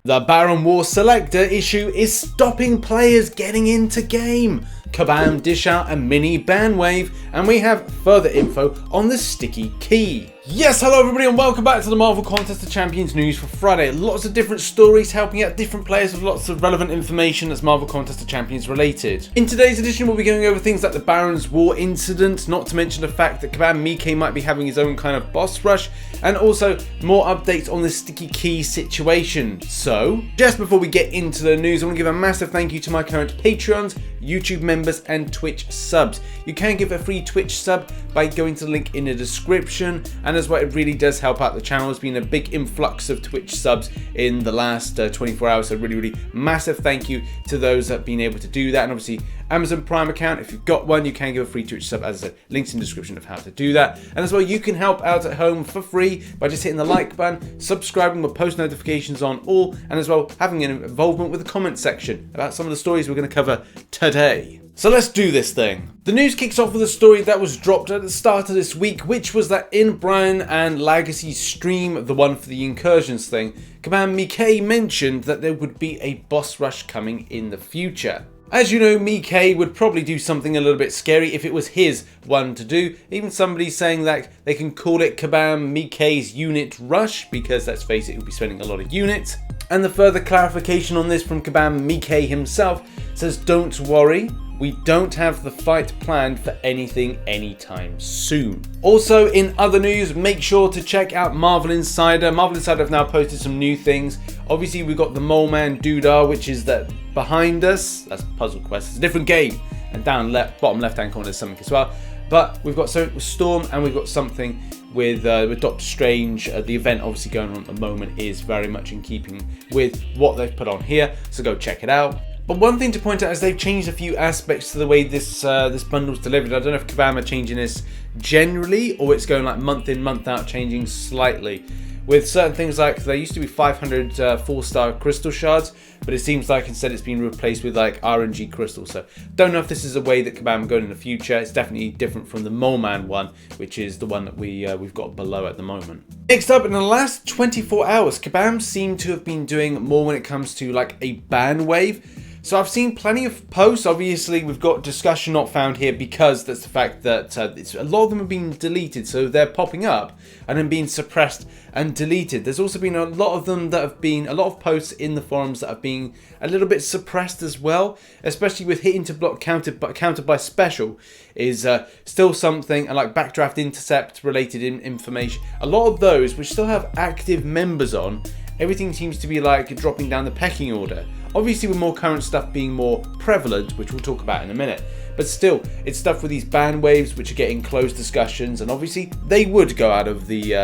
The Baron War Selector issue is stopping players getting into game. Kabam dish out a mini ban wave, and we have further info on the sticky key. Yes, hello everybody and welcome back to the Marvel Contest of Champions news for Friday. Lots of different stories helping out different players with lots of relevant information that's Marvel Contest of Champions related. In today's edition we'll be going over things like the Baron's War incident, not to mention the fact that Kabam Miike might be having his own kind of boss rush, and also more updates on the sticky key situation. So, just before we get into the news, I want to give a massive thank you to my current Patreons, YouTube members and Twitch subs. You can give a free Twitch sub by going to the link in the description, and as well it really does help out the channel. There's been a big influx of Twitch subs in the last 24 hours, so really massive thank you to those that have been able to do that. And obviously Amazon Prime account, if you've got one, you can give a free Twitch sub, as I said, links in the description of how to do that. And as well, you can help out at home for free by just hitting the like button, subscribing with post notifications on all, and as well having an involvement with the comment section about some of the stories we're going to cover today. So let's do this thing. The news kicks off with a story that was dropped at the start of this week, which was that in Brian and Legacy's stream, the one for the incursions thing, Kabam Miike mentioned that there would be a boss rush coming in the future. As you know, Miike would probably do something a little bit scary if it was his one to do. Even somebody saying that they can call it Kabam Miike's unit rush, because let's face it, he'll be spending a lot of units. And the further clarification on this from Kabam Miike himself says, don't worry, we don't have the fight planned for anything anytime soon. Also, in other news, make sure to check out Marvel Insider. Marvel Insider have now posted some new things. Obviously, we've got the Mole Man Doodah, which is that behind us. That's Puzzle Quest. It's a different game. And down bottom left-hand corner, there's something as well. But we've got something with Storm, and we've got something with Doctor Strange. The event obviously going on at the moment is very much in keeping with what they've put on here. So go check it out. But one thing to point out is they've changed a few aspects to the way this bundle's delivered. I don't know if Kabam are changing this generally, or it's going like month in, month out, changing slightly. With certain things like, there used to be 500 4-star crystal shards, but it seems like instead it's been replaced with like RNG crystals. So don't know if this is a way that Kabam are going in the future. It's definitely different from the Mole Man one, which is the one that we've got below at the moment. Next up, in the last 24 hours, Kabam seem to have been doing more when it comes to like a ban wave. So I've seen plenty of posts. Obviously, we've got discussion not found here because that's the fact that a lot of them have been deleted. So they're popping up and then being suppressed and deleted. There's also been a lot of them that have been, a lot of posts in the forums that have been a little bit suppressed as well, especially with hitting to block countered by special is still something, and like backdraft intercept related information. A lot of those which still have active members on, everything seems to be like dropping down the pecking order. Obviously with more current stuff being more prevalent, which we'll talk about in a minute. But still, it's stuff with these ban waves which are getting closed discussions, and obviously they would go out of the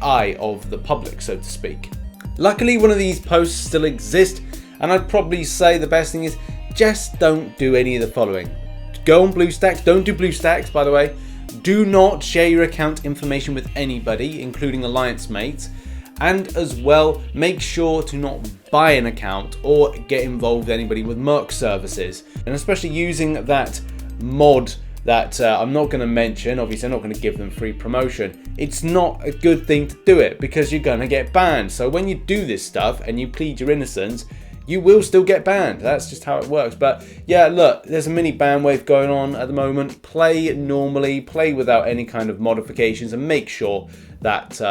eye of the public, so to speak. Luckily, one of these posts still exists, and I'd probably say the best thing is just don't do any of the following. Go on BlueStacks. Don't do BlueStacks, by the way. Do not share your account information with anybody, including alliance mates. And as well, make sure to not buy an account or get involved with anybody with merc services. And especially using that mod that I'm not going to mention, obviously I'm not going to give them free promotion. It's not a good thing to do it because you're going to get banned. So when you do this stuff and you plead your innocence, you will still get banned. That's just how it works. But yeah, look, there's a mini ban wave going on at the moment. Play normally, play without any kind of modifications, and make sure that,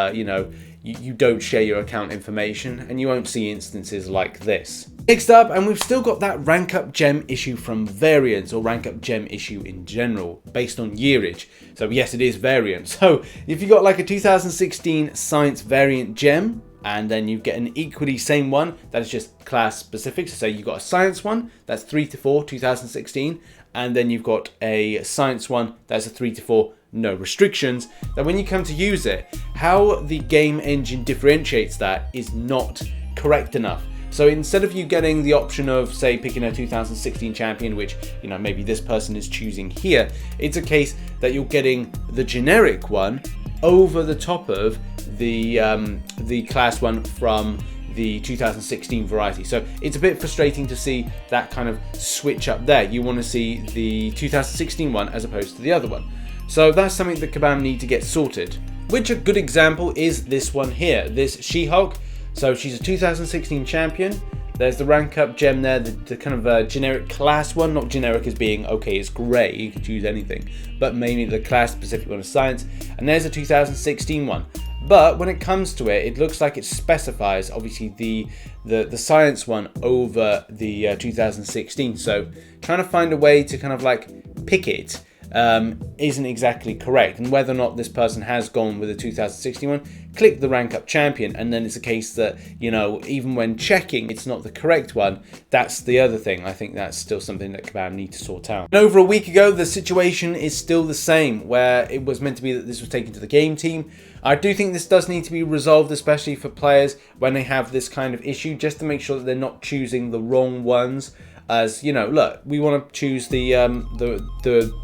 you don't share your account information, and you won't see instances like this. Next up, and we've still got that rank up gem issue from variants, or rank up gem issue in general, based on yearage. So yes, it is variant. So if you got like a 2016 science variant gem, and then you get an equally same one that is just class specific. So say you got a science one that's 3 to 4 2016, and then you've got a science one that's a 3 to 4 no restrictions. That when you come to use it, how the game engine differentiates that is not correct enough. So instead of you getting the option of, say, picking a 2016 champion, which, maybe this person is choosing here, it's a case that you're getting the generic one over the top of the class one from the 2016 variety. So it's a bit frustrating to see that kind of switch up there. You want to see the 2016 one as opposed to the other one. So that's something that Kabam need to get sorted. Which a good example is this one here, this She-Hulk. So she's a 2016 champion. There's the rank up gem there, the kind of generic class one, not generic as being, okay, it's grey, you can choose anything, but mainly the class specific one is science. And there's a 2016 one. But when it comes to it, it looks like it specifies, obviously, the science one over the 2016. So trying to find a way to kind of like pick it isn't exactly correct. And whether or not this person has gone with the 2016 one, click the rank up champion, and then it's a case that, you know, even when checking it's not the correct one. That's the other thing. I think that's still something that Kabam need to sort out. And over a week ago, the situation is still the same, where it was meant to be that this was taken to the game team. I do think this does need to be resolved, especially for players when they have this kind of issue, just to make sure that they're not choosing the wrong ones. As you know, look, we want to choose the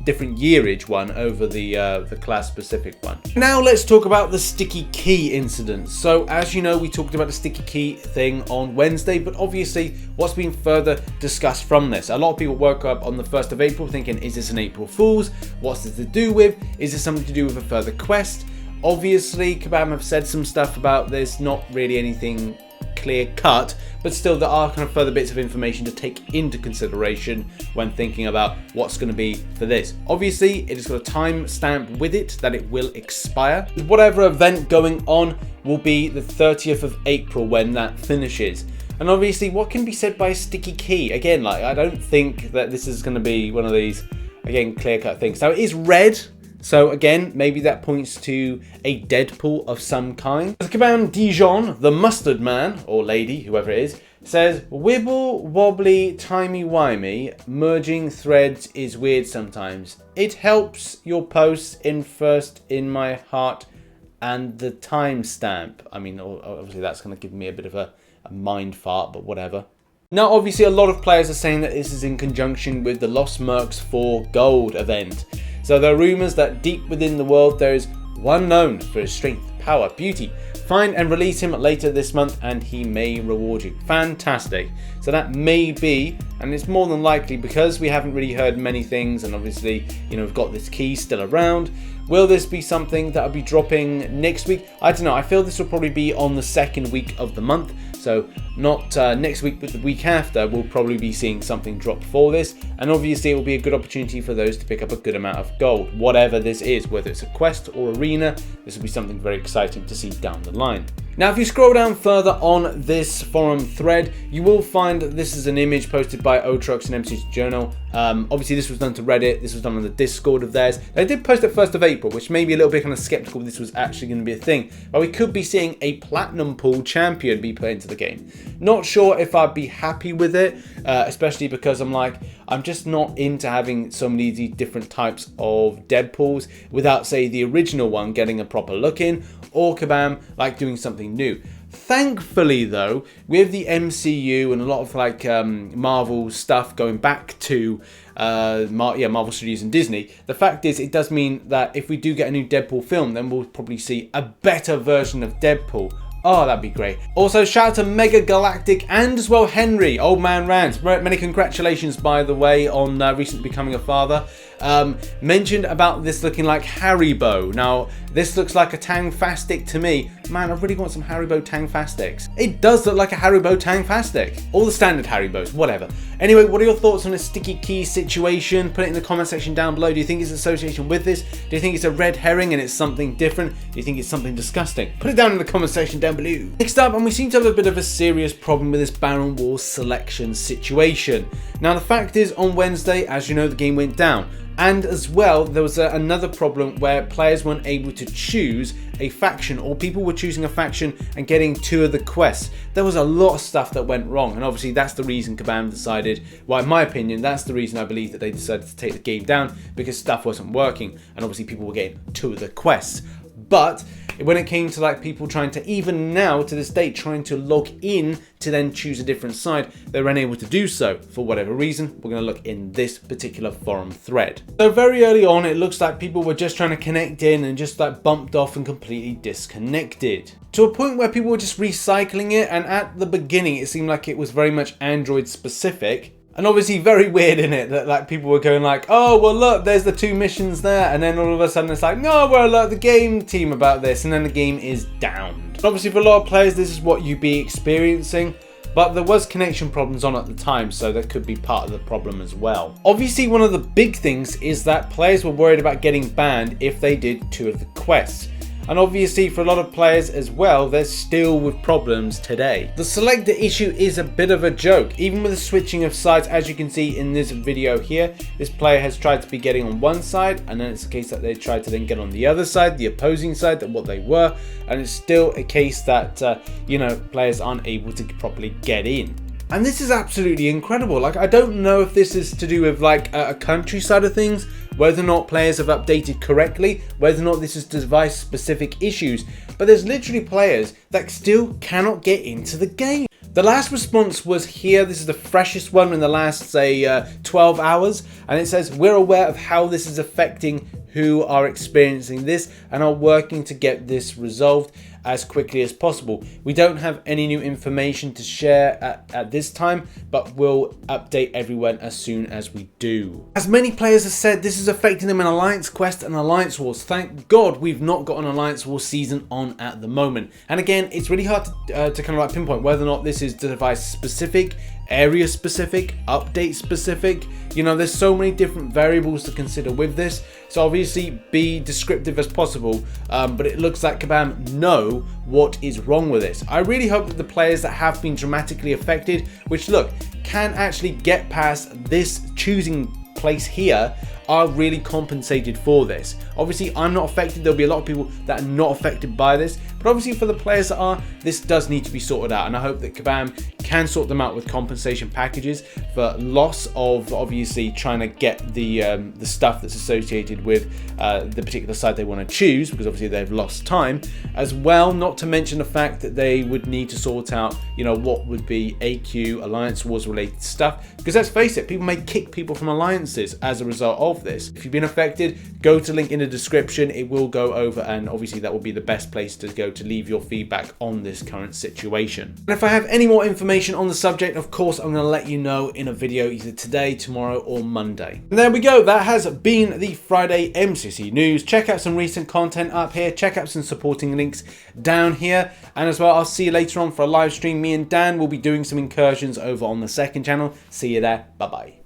different yearage one over the class specific one. Now let's talk about the sticky key incident. So as you know, we talked about the sticky key thing on Wednesday, but obviously what's been further discussed from this? A lot of people woke up on the 1st of April thinking, is this an April Fool's? What's this to do with? Is this something to do with a further quest? Obviously, Kabam have said some stuff about this, not really anything clear cut, but still there are kind of further bits of information to take into consideration when thinking about what's going to be for this. Obviously, it has got a time stamp with it that it will expire. Whatever event going on will be the 30th of April when that finishes. And obviously, what can be said by sticky key? Again, like, I don't think that this is going to be one of these, again, clear-cut things. So it is red. So again, maybe that points to a Deadpool of some kind. Kabam Dijon, the mustard man, or lady, whoever it is, says, wibble, wobbly, timey-wimey, merging threads is weird sometimes. It helps your posts in first in my heart and the timestamp. I mean, obviously that's going to give me a bit of a mind fart, but whatever. Now, obviously, a lot of players are saying that this is in conjunction with the Lost Mercs for Gold event. So there are rumours that deep within the world there is one known for his strength, power, beauty. Find and release him later this month and he may reward you. Fantastic. So that may be, and it's more than likely because we haven't really heard many things, and obviously, you know, we've got this key still around. Will this be something that will be dropping next week? I don't know. I feel this will probably be on the second week of the month. So not next week, but the week after, we'll probably be seeing something drop for this. And obviously, it will be a good opportunity for those to pick up a good amount of gold. Whatever this is, whether it's a quest or arena, this will be something very exciting to see down the line. Now, if you scroll down further on this forum thread, you will find that this is an image posted by Otriux and MCOC Journal. Obviously, this was done to Reddit. This was done on the Discord of theirs. They did post it 1st of April, which made me a little bit kind of skeptical this was actually going to be a thing. But we could be seeing a Platinum Pool champion be put into the game. Not sure if I'd be happy with it, especially because I'm just not into having so many of these different types of Deadpools without, say, the original one getting a proper look in, or Kabam like doing something new. Thankfully, though, with the MCU and a lot of Marvel stuff going back to Marvel Studios and Disney, the fact is it does mean that if we do get a new Deadpool film, then we'll probably see a better version of Deadpool. Oh, that'd be great. Also, shout out to Mega Galactic and as well Henry, Old Man Rant. Many congratulations, by the way, on recently becoming a father. Mentioned about this looking like Haribo. Now, this looks like a Tangfastic to me. Man, I really want some Haribo Tangfastics. It does look like a Haribo Tangfastic. All the standard Haribos, whatever. Anyway, what are your thoughts on the sticky key situation? Put it in the comment section down below. Do you think it's association with this? Do you think it's a red herring and it's something different? Do you think it's something disgusting? Put it down in the comment section down below. Next up, and we seem to have a bit of a serious problem with this Baron Wars selection situation. Now, the fact is, on Wednesday, as you know, the game went down. And as well, there was another problem where players weren't able to choose a faction, or people were choosing a faction and getting 2 of the quests. There was a lot of stuff that went wrong, and obviously that's the reason Kabam decided, well, in my opinion, that's the reason I believe that they decided to take the game down, because stuff wasn't working, and obviously people were getting 2 of the quests. But when it came to people trying to, even now to this day, trying to log in to then choose a different side, they were unable to do so for whatever reason. We're going to look in this particular forum thread. So very early on, it looks like people were just trying to connect in and just bumped off and completely disconnected. To a point where people were just recycling it, and at the beginning it seemed like it was very much Android specific. And obviously very weird in it that like people were going like, oh well look, there's the 2 missions there, and then all of a sudden it's like, no, we'll alert the game team about this, and then the game is downed. Obviously for a lot of players this is what you'd be experiencing, but there was connection problems on at the time, so that could be part of the problem as well. Obviously one of the big things is that players were worried about getting banned if they did 2 of the quests. And obviously for a lot of players as well, they're still with problems today. The Selector issue is a bit of a joke. Even with the switching of sides, as you can see in this video here, this player has tried to be getting on one side, and then it's a case that they tried to then get on the other side, the opposing side, that what they were, and it's still a case that, you know, players aren't able to properly get in. And this is absolutely incredible. Like, I don't know if this is to do with like a country side of things, whether or not players have updated correctly, whether or not this is device specific issues, but there's literally players that still cannot get into the game. The last response was here. This is the freshest one in the last, say, 12 hours. And it says, we're aware of how this is affecting who are experiencing this and are working to get this resolved as quickly as possible. We don't have any new information to share at this time, but we'll update everyone as soon as we do. As many players have said, this is affecting them in Alliance Quest and Alliance Wars. Thank God we've not got an Alliance Wars season on at the moment. And again, it's really hard to kind of like pinpoint whether or not this is device specific, area specific, update specific. You know, there's so many different variables to consider with this, so obviously be descriptive as possible, but it looks like Kabam know what is wrong with this. I really hope that the players that have been dramatically affected, which look, can actually get past this choosing place here, are really compensated for this. Obviously I'm not affected, there'll be a lot of people that are not affected by this, but obviously for the players that are, this does need to be sorted out, and I hope that Kabam can sort them out with compensation packages for loss of obviously trying to get the stuff that's associated with the particular side they want to choose, because obviously they've lost time as well, not to mention the fact that they would need to sort out, you know, what would be AQ, Alliance Wars related stuff, because let's face it, people may kick people from alliances as a result of this. If you've been affected, go to link in the description, it will go over, and obviously that will be the best place to go to leave your feedback on this current situation. And if I have any more information on the subject, of course I'm going to let you know in a video either today, tomorrow or Monday. And there we go, that has been the Friday MCOC news. Check out some recent content up here, check out some supporting links down here, and as well I'll see you later on for a live stream. Me and Dan will be doing some incursions over on the second channel. See you there, bye bye.